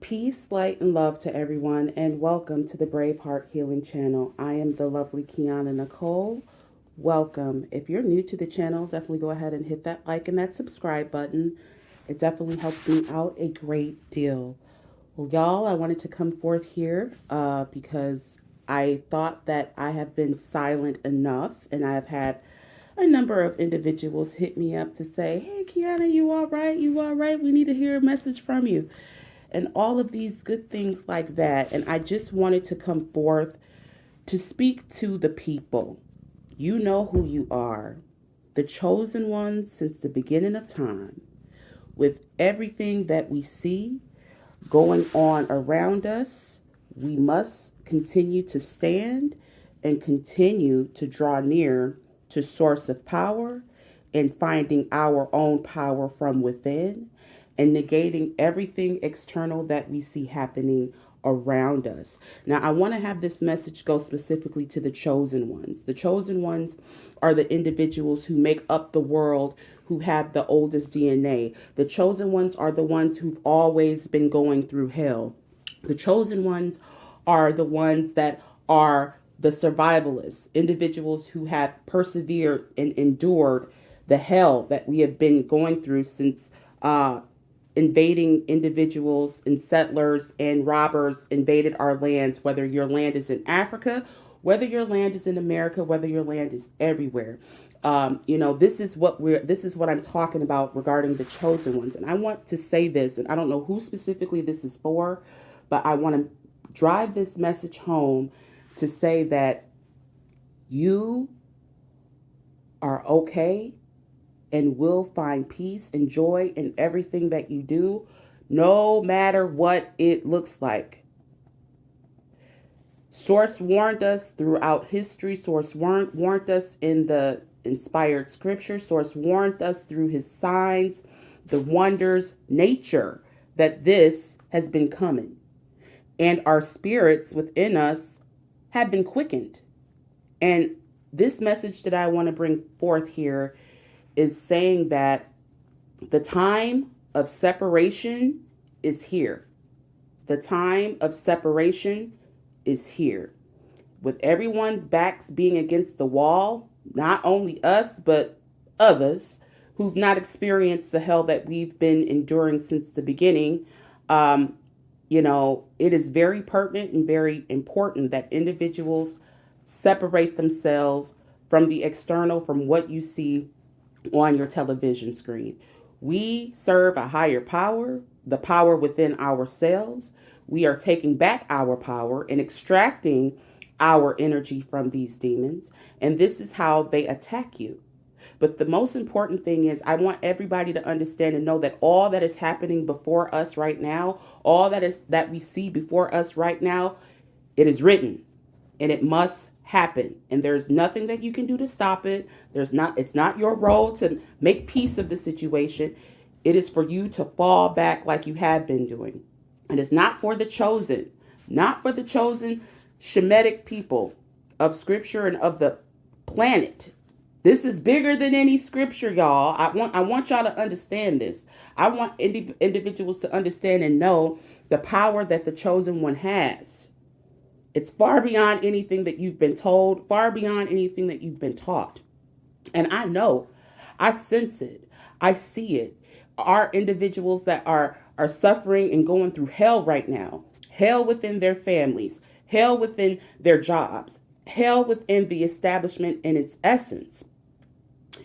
Peace, light, and love to everyone, and welcome to the Brave Heart Healing Channel. I am the lovely Kiana Nicole. Welcome. If you're new to the channel, definitely go ahead and hit that like and that subscribe button. It definitely helps me out a great deal. Well, y'all, I wanted to come forth here because I thought that I have been silent enough, and I've had a number of individuals hit me up to say, "Hey, Kiana, you all right? You all right? We need to hear a message from you." And all of these good things like that. And I just wanted to come forth to speak to the people. You know who you are, the chosen ones since the beginning of time. With everything that we see going on around us, we must continue to stand and continue to draw near to source of power and finding our own power from within and negating everything external that we see happening around us. Now, I want to have this message go specifically to the chosen ones. The chosen ones are the individuals who make up the world, who have the oldest DNA. The chosen ones are the ones who've always been going through hell. The chosen ones are the ones that are the survivalists, individuals who have persevered and endured the hell that we have been going through since invading individuals and settlers and robbers invaded our lands, whether your land is in Africa, whether your land is in America, whether your land is everywhere. This is what I'm talking about regarding the chosen ones. And I want to say this, and I don't know who specifically this is for, but I want to drive this message home to say that you are okay and will find peace and joy in everything that you do, no matter what it looks like. Source warned us throughout history. Source warned us in the inspired scripture. Source warned us through his signs, the wonders, nature, that this has been coming. And our spirits within us have been quickened. And this message that I want to bring forth here is saying that the time of separation is here. The time of separation is here. With everyone's backs being against the wall, not only us, but others who've not experienced the hell that we've been enduring since the beginning, it is very pertinent and very important that individuals separate themselves from the external, from what you see on your television screen. We serve a higher power, the power within ourselves. We are taking back our power and extracting our energy from these demons. And this is how they attack you. But the most important thing is, I want everybody to understand and know that all that is happening before us right now, all that we see before us right now, it is written and it must happen. And there's nothing that you can do to stop it. It's not your role to make peace of the situation. It is for you to fall back like you have been doing. And it's not for the chosen, not for the chosen Shemitic people of scripture and of the planet. This is bigger than any scripture, y'all. I want y'all to understand this. I want individuals to understand and know the power that the chosen one has. It's far beyond anything that you've been told, far beyond anything that you've been taught. And I know, I sense it, I see it. Are individuals that are suffering and going through hell right now, hell within their families, hell within their jobs, hell within the establishment in its essence.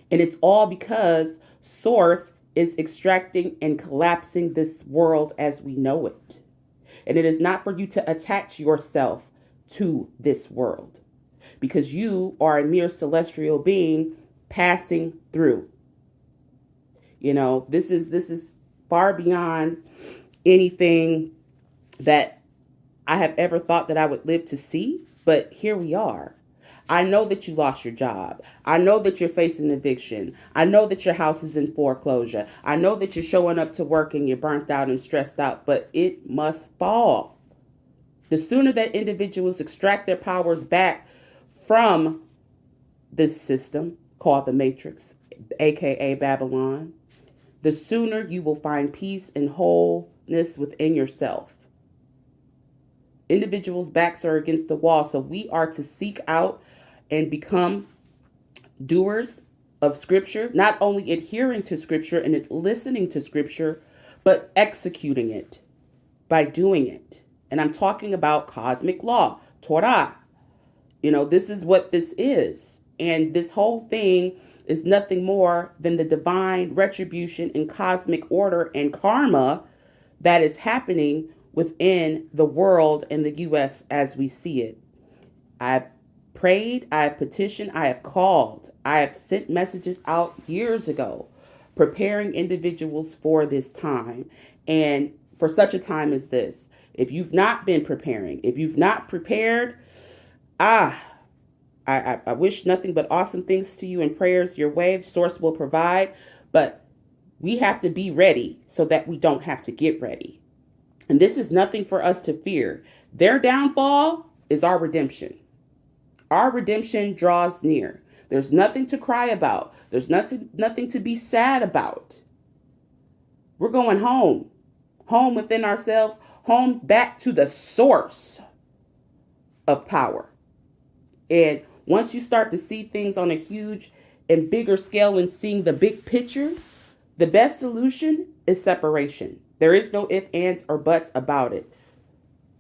And it's all because Source is extracting and collapsing this world as we know it. And it is not for you to attach yourself to this world, because you are a mere celestial being passing through. This is far beyond anything that I have ever thought that I would live to see, but here we are. I know that you lost your job. I know that you're facing eviction. I know that your house is in foreclosure. I know that you're showing up to work and you're burnt out and stressed out, but it must fall. The sooner that individuals extract their powers back from this system called the Matrix, aka Babylon, the sooner you will find peace and wholeness within yourself. Individuals' backs are against the wall. So we are to seek out and become doers of Scripture, not only adhering to Scripture and listening to Scripture, but executing it by doing it. And I'm talking about cosmic law, Torah. This is what this is. And this whole thing is nothing more than the divine retribution and cosmic order and karma that is happening within the world and the U.S. as we see it. I've prayed, I have petitioned, I have called, I have sent messages out years ago, preparing individuals for this time and for such a time as this. If you've not been preparing, if you've not prepared, I wish nothing but awesome things to you and prayers your way. Source will provide, but we have to be ready so that we don't have to get ready. And this is nothing for us to fear. Their downfall is our redemption. Our redemption draws near. There's nothing to cry about. There's nothing to be sad about. We're going home within ourselves, home back to the source of power. And once you start to see things on a huge and bigger scale and seeing the big picture, the best solution is separation. There is no ifs, ands, or buts about it.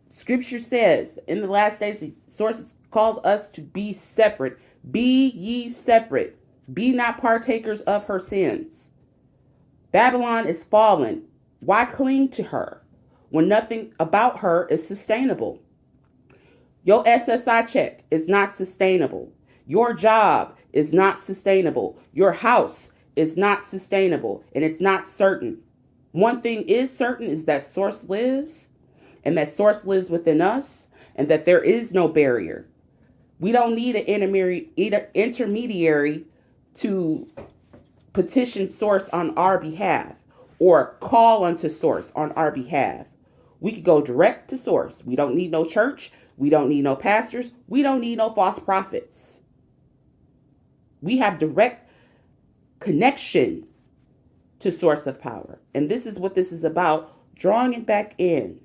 Scripture says in the last days, the sources called us to be separate. Be ye separate. Be not partakers of her sins. Babylon is fallen. Why cling to her when nothing about her is sustainable? Your SSI check is not sustainable. Your job is not sustainable. Your house is not sustainable, and it's not certain. One thing is certain is that Source lives, and that Source lives within us, and that there is no barrier. We don't need an intermediary to petition Source on our behalf or call unto Source on our behalf. We could go direct to Source. We don't need no church. We don't need no pastors. We don't need no false prophets. We have direct connection to Source of power. And this is what this is about, drawing it back in.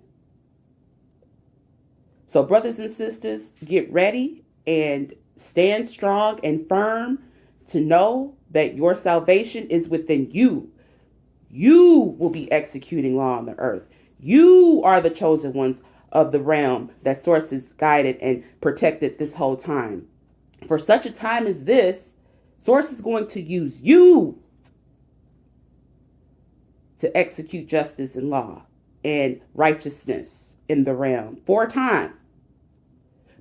So brothers and sisters, get ready and stand strong and firm to know that your salvation is within you. You will be executing law on the earth. You are the chosen ones of the realm that Source is guided and protected this whole time. For such a time as this, Source is going to use you to execute justice and law and righteousness in the realm for a time.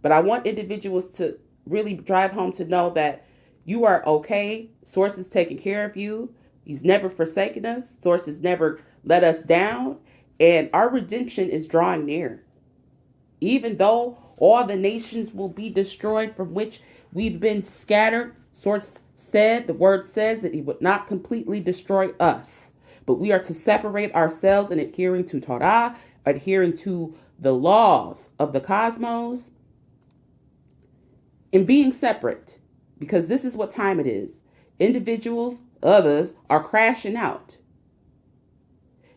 But I want individuals to really drive home to know that you are okay. Source is taking care of you. He's never forsaken us. Source has never let us down. And our redemption is drawing near. Even though all the nations will be destroyed from which we've been scattered, Source said, the word says that he would not completely destroy us. But we are to separate ourselves in adhering to Torah, adhering to the laws of the cosmos, and being separate. Because this is what time it is. Individuals, others, are crashing out.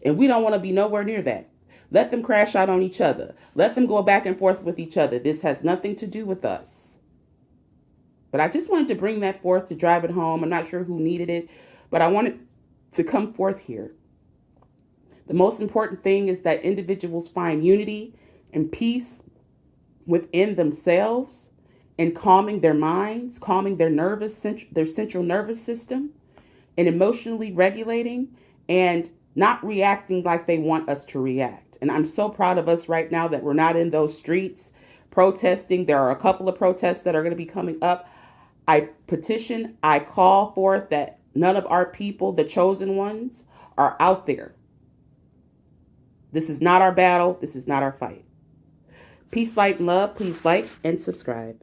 And we don't want to be nowhere near that. Let them crash out on each other. Let them go back and forth with each other. This has nothing to do with us. But I just wanted to bring that forth to drive it home. I'm not sure who needed it, but I wanted to come forth here. The most important thing is that individuals find unity and peace within themselves and calming their minds, calming their central nervous system, and emotionally regulating and not reacting like they want us to react. And I'm so proud of us right now that we're not in those streets protesting. There are a couple of protests that are going to be coming up. I petition, I call forth that none of our people, the chosen ones, are out there. This is not our battle. This is not our fight. Peace, light, and love. Please like and subscribe.